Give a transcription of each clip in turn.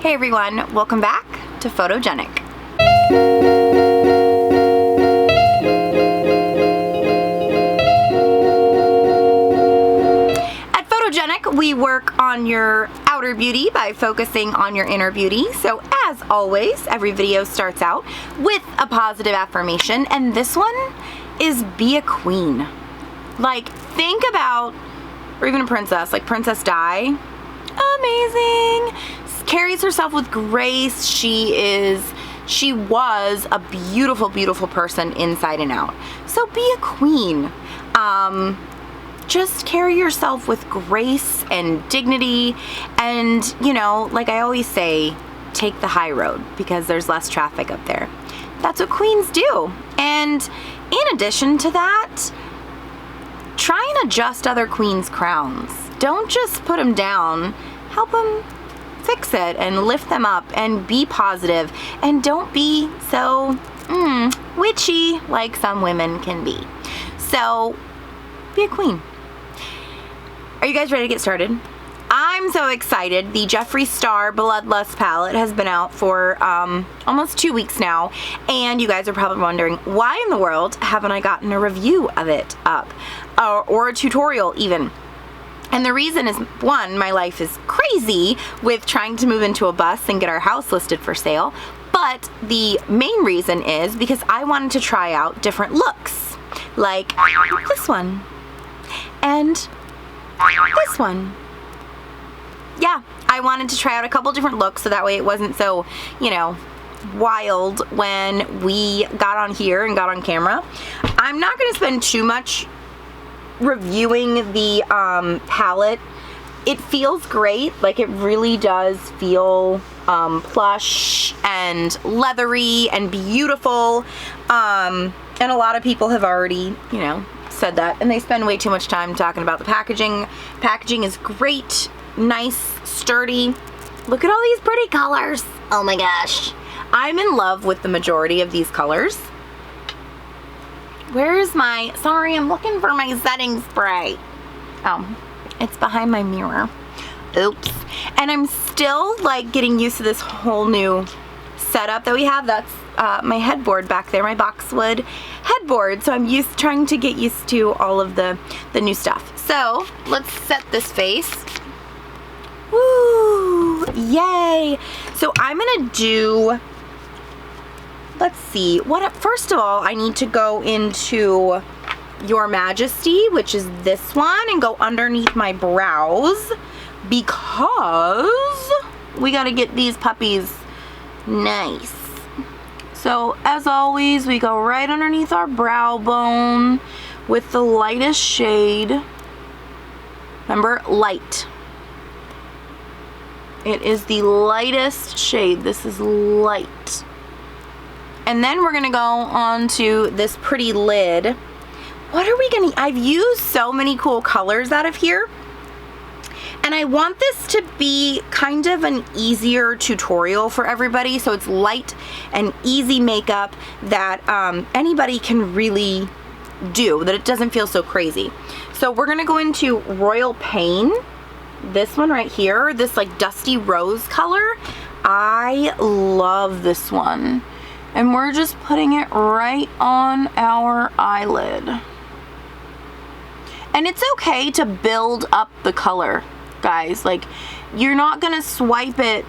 Hey everyone, welcome back to Photogenic. At Photogenic, we work on your outer beauty by focusing on your inner beauty. So as always, every video starts out with a positive affirmation, and this one is be a queen. Like, think about, or even a princess, like Princess Di. Amazing. Carries herself with grace. She was a beautiful, beautiful person inside and out. So be a queen. Just carry yourself with grace and dignity, and, you know, like I always say, take the high road because there's less traffic up there. That's what queens do. And in addition to that, try and adjust other queens' crowns. Don't just put them down. Help them fix it and lift them up and be positive, and don't be so witchy like some women can be. So be a queen. Are you guys ready to get started? I'm so excited. The Jeffree Star Bloodlust palette has been out for almost 2 weeks now, and you guys are probably wondering, why in the world haven't I gotten a review of it up, or a tutorial even? And the reason is, one, my life is crazy with trying to move into a bus and get our house listed for sale. But the main reason is because I wanted to try out different looks. Like this one. And this one. Yeah, I wanted to try out a couple different looks so that way it wasn't so, you know, wild when we got on here and got on camera. I'm not going to spend too much reviewing the palette. It feels great. Like, it really does feel plush and leathery and beautiful, and a lot of people have already, you know, said that, and they spend way too much time talking about the packaging. Packaging is great, nice, sturdy. Look at all these pretty colors. Oh my gosh, I'm in love with the majority of these colors. Where's my, sorry, I'm looking for my setting spray. Oh, it's behind my mirror. Oops. And I'm still like getting used to this whole new setup that we have. That's my headboard back there, my boxwood headboard. So I'm trying to get used to all of the new stuff. So let's set this face. Woo, yay. So I'm gonna do, let's see, first of all, I need to go into Your Majesty, which is this one, and go underneath my brows because we gotta get these puppies nice. So as always, we go right underneath our brow bone with the lightest shade. Remember, light. It is the lightest shade. This is light. And then we're gonna go on to this pretty lid. What are we gonna, I've used so many cool colors out of here, and I want this to be kind of an easier tutorial for everybody, so it's light and easy makeup that anybody can really do, that it doesn't feel so crazy. So we're gonna go into Royal Pain, this one right here, this like dusty rose color. I love this one. And we're just putting it right on our eyelid. And it's okay to build up the color, guys. Like, you're not gonna swipe it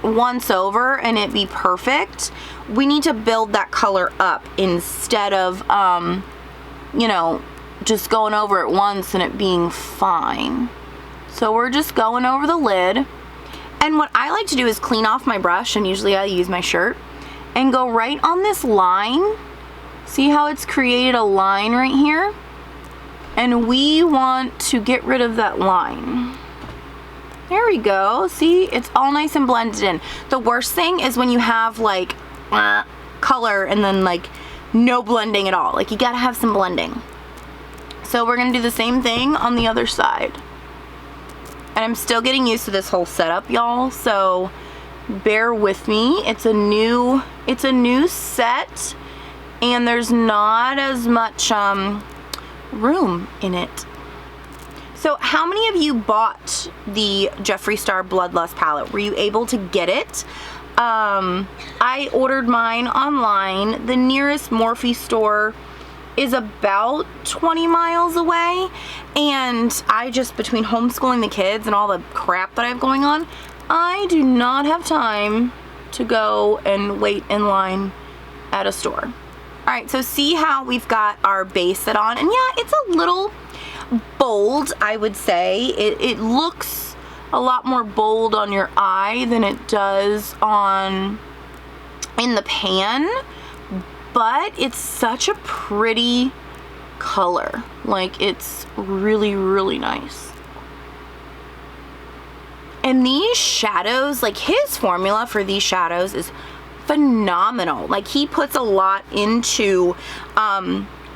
once over and it be perfect. We need to build that color up instead of, you know, just going over it once and it being fine. So we're just going over the lid. And what I like to do is clean off my brush, and usually I use my shirt, and go right on this line. See how it's created a line right here? And we want to get rid of that line. There we go. See, it's all nice and blended in. The worst thing is when you have like color and then like no blending at all. Like, you gotta have some blending. So we're gonna do the same thing on the other side. And I'm still getting used to this whole setup, y'all, so bear with me. It's a new set, and there's not as much room in it. So So how many of you bought the Jeffree Star Bloodlust palette? Were you able to get it? I ordered mine online. The nearest Morphe store is about 20 miles away, and I just, between homeschooling the kids and all the crap that I have going on, I do not have time to go and wait in line at a store. All right, so see how we've got our base set on, and yeah, it's a little bold, I would say. It looks a lot more bold on your eye than it does in the pan, but it's such a pretty color. Like, it's really, really nice. And these shadows, like his formula for these shadows is phenomenal. Like, he puts a lot into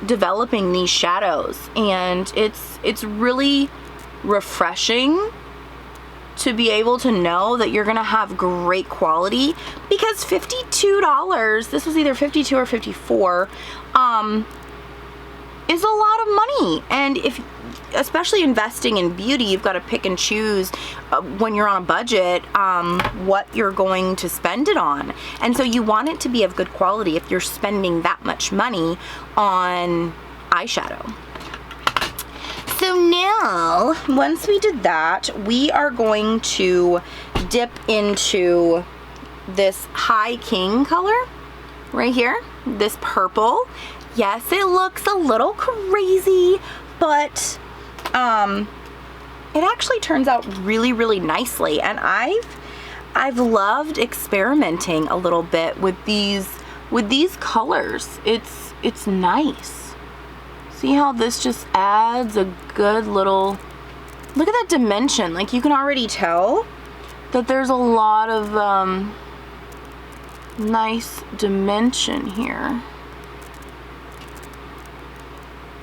developing these shadows, and it's really refreshing to be able to know that you're gonna have great quality, because $52, this was either 52 or 54, is a lot of money. And if, especially investing in beauty, you've got to pick and choose when you're on a budget what you're going to spend it on. And so you want it to be of good quality if you're spending that much money on eyeshadow. So now, once we did that, we are going to dip into this High King color right here, this purple. Yes, it looks a little crazy, but it actually turns out really, really nicely. And I've loved experimenting a little bit with these colors. It's nice. See how this just adds a good little, look at that dimension. Like, you can already tell that there's a lot of nice dimension here.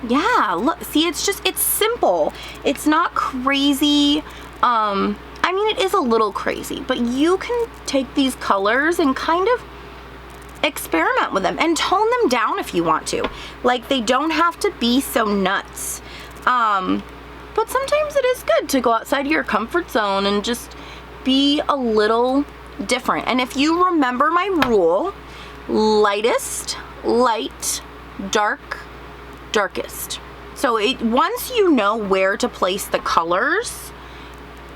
Yeah, look, see, it's simple. It's not crazy. I mean, it is a little crazy, but you can take these colors and kind of experiment with them and tone them down if you want to. Like, they don't have to be so nuts. But sometimes it is good to go outside your comfort zone and just be a little different. And if you remember my rule, lightest, light, dark, darkest. So once you know where to place the colors,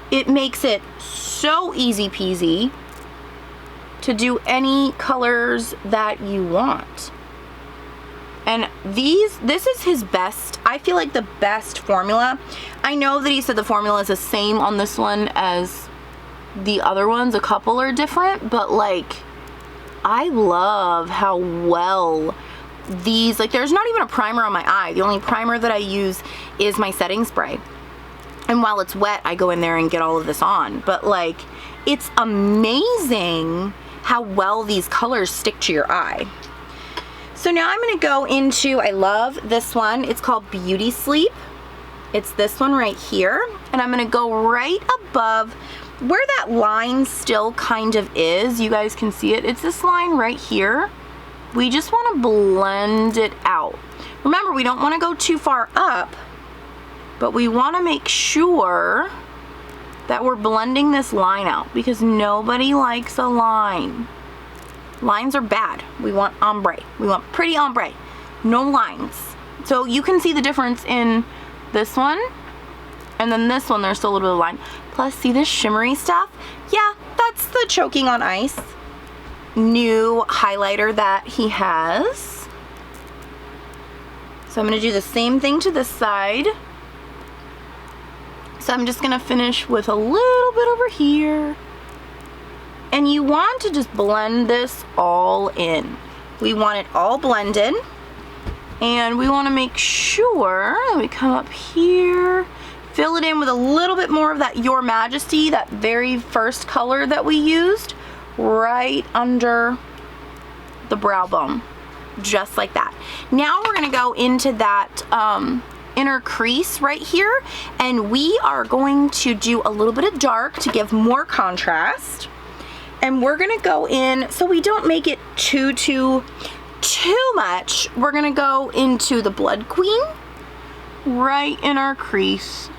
it makes it so easy peasy to do any colors that you want. And this is his best, I feel like the best formula. I know that he said the formula is the same on this one as the other ones. A couple are different, but like, I love how well these, like, there's not even a primer on my eye. The only primer that I use is my setting spray. And while it's wet, I go in there and get all of this on. But like, it's amazing how well these colors stick to your eye. So now I'm gonna go into, I love this one. It's called Beauty Sleep. It's this one right here. And I'm gonna go right above where that line still kind of is. You guys can see it. It's this line right here. We just want to blend it out. Remember, we don't want to go too far up, but we want to make sure that we're blending this line out, because nobody likes a line. Lines are bad. We want ombre. We want pretty ombre, no lines. So you can see the difference in this one, and then this one, there's still a little bit of line. Plus, see this shimmery stuff? Yeah, that's the Choking on Ice new highlighter that he has. So I'm going to do the same thing to this side. So I'm just going to finish with a little bit over here. And you want to just blend this all in. We want it all blended. And we want to make sure that we come up here, fill it in with a little bit more of that Your Majesty, that very first color that we used, right under the brow bone, just like that. Now we're gonna go into that inner crease right here, and we are going to do a little bit of dark to give more contrast. And we're gonna go in, so we don't make it too much, we're gonna go into the Blood Queen right in our crease,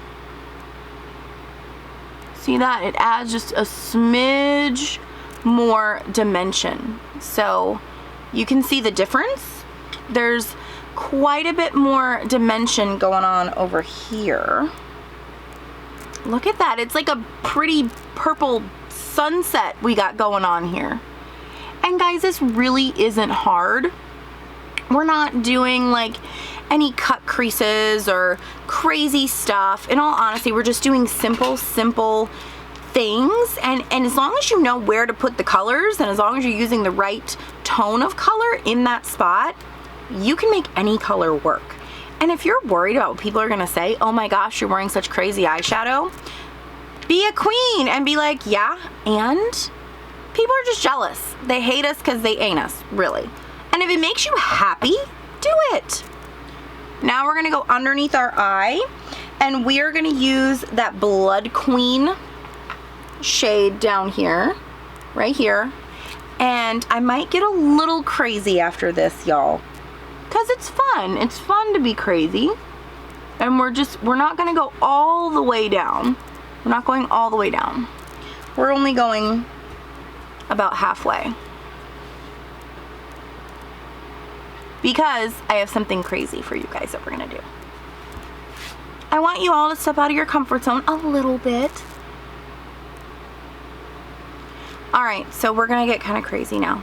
See that? It adds just a smidge more dimension. So you can see the difference. There's quite a bit more dimension going on over here. Look at that. It's like a pretty purple sunset we got going on here. And guys, this really isn't hard. We're not doing like any cut creases or crazy stuff. In all honesty, we're just doing simple things. And as long as you know where to put the colors, and as long as you're using the right tone of color in that spot, you can make any color work. And if you're worried about what people are gonna say, oh my gosh, you're wearing such crazy eyeshadow, be a queen and be like, yeah, and people are just jealous. They hate us because they ain't us, really. And if it makes you happy, do it. Now we're gonna go underneath our eye, and we are gonna use that Blood Queen shade down here, right here. And I might get a little crazy after this, y'all, because it's fun. It's fun to be crazy. And we're not gonna go all the way down. We're not going all the way down. We're only going about halfway. Because I have something crazy for you guys that we're gonna do. I want you all to step out of your comfort zone a little bit. All right, so we're gonna get kind of crazy now.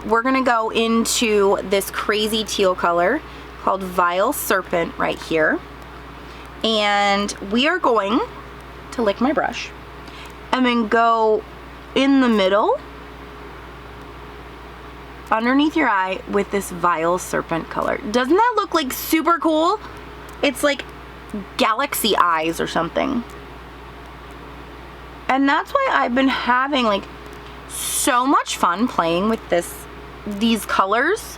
We're gonna go into this crazy teal color called Vile Serpent right here. And we are going to lick my brush and then go in the middle underneath your eye with this Vile Serpent color. Doesn't that look like super cool? It's like galaxy eyes or something. And that's why I've been having like so much fun playing with these colors.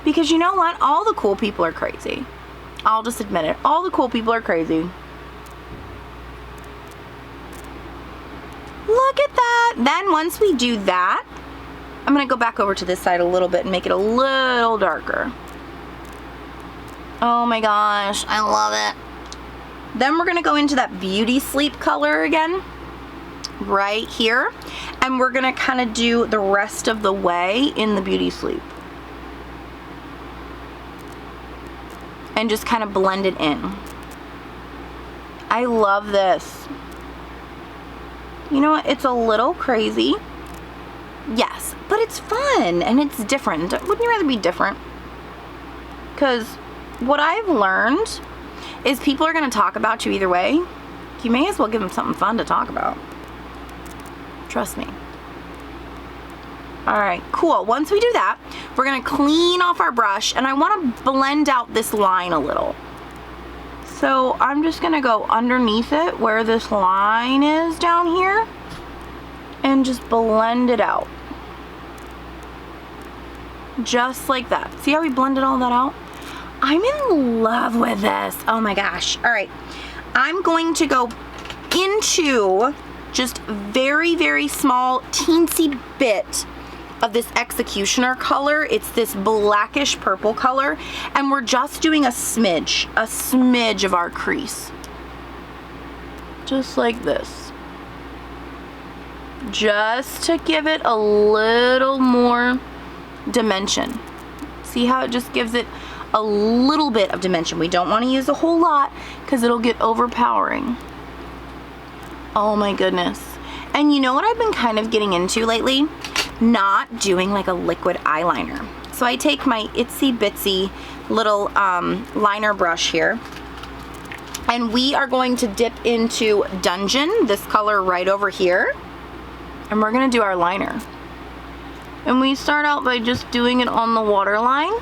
Because you know what? All the cool people are crazy. I'll just admit it. All the cool people are crazy. Look at that. Then once we do that, I'm gonna go back over to this side a little bit and make it a little darker. Oh my gosh, I love it. Then we're gonna go into that Beauty Sleep color again, right here. And we're gonna kind of do the rest of the way in the Beauty Sleep. And just kind of blend it in. I love this. You know what? It's a little crazy. Yes, but it's fun and it's different. Wouldn't you rather be different? Because what I've learned is people are going to talk about you either way. You may as well give them something fun to talk about. Trust me. All right, cool. Once we do that, we're going to clean off our brush, and I want to blend out this line a little. So I'm just going to go underneath it where this line is down here and just blend it out. Just like that. See how we blended all that out? I'm in love with this. Oh my gosh. All right. I'm going to go into just very, very small, teensy bit of this Executioner color. It's this blackish purple color, and we're just doing a smidge of our crease. Just like this. Just to give it a little more dimension. See how it just gives it a little bit of dimension. We don't want to use a whole lot because it'll get overpowering. Oh my goodness. And you know what I've been kind of getting into lately? Not doing like a liquid eyeliner. So I take my itsy bitsy little liner brush here, and we are going to dip into Dungeon, this color right over here, and we're gonna do our liner. And we start out by just doing it on the waterline.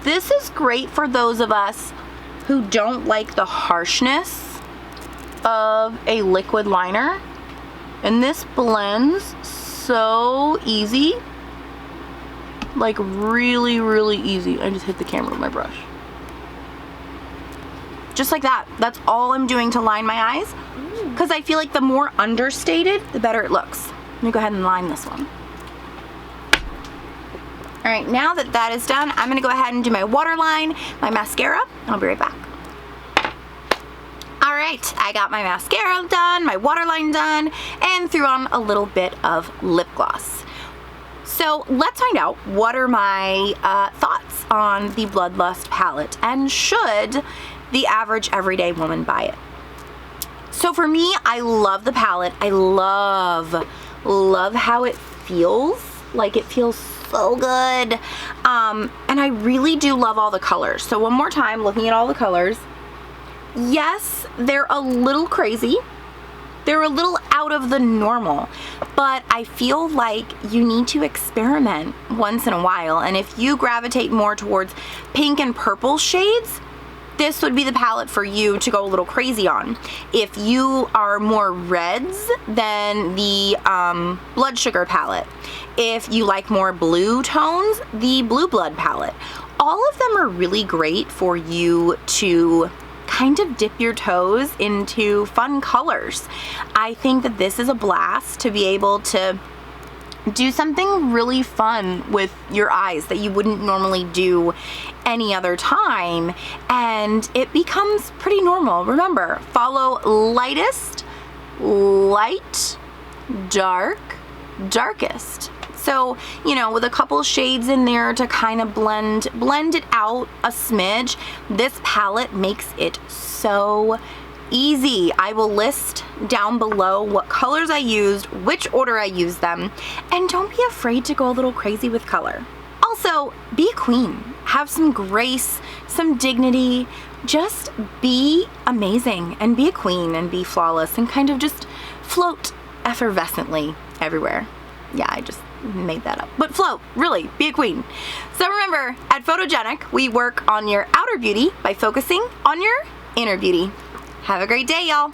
This is great for those of us who don't like the harshness of a liquid liner, and this blends so easy, like really, really easy. I just hit the camera with my brush. Just like that. That's all I'm doing to line my eyes, because I feel like the more understated, the better it looks. Let me go ahead and line this one. All right, now that that is done, I'm gonna go ahead and do my waterline, my mascara, and I'll be right back. All right, I got my mascara done, my waterline done, and threw on a little bit of lip gloss. So let's find out what are my thoughts on the Bloodlust palette, and should the average everyday woman buy it? So for me, I love the palette. I love how it feels. Like, it feels so good. And I really do love all the colors. So one more time, looking at all the colors. Yes, they're a little crazy. They're a little out of the normal, but I feel like you need to experiment once in a while. And if you gravitate more towards pink and purple shades, this would be the palette for you to go a little crazy on. If you are more reds, then the Blood Sugar palette. If you like more blue tones, the Blue Blood palette. All of them are really great for you to kind of dip your toes into fun colors. I think that this is a blast to be able to do something really fun with your eyes that you wouldn't normally do any other time, and it becomes pretty normal. Remember, follow lightest, light, dark, darkest. So, you know, with a couple shades in there to kind of blend it out a smidge, this palette makes it so easy. I will list down below what colors I used, which order I used them, and don't be afraid to go a little crazy with color. Also, be a queen. Have some grace, some dignity. Just be amazing and be a queen and be flawless and kind of just float effervescently everywhere. Yeah, I just made that up. But float, really, be a queen. So remember, at Photogenic, we work on your outer beauty by focusing on your inner beauty. Have a great day, y'all.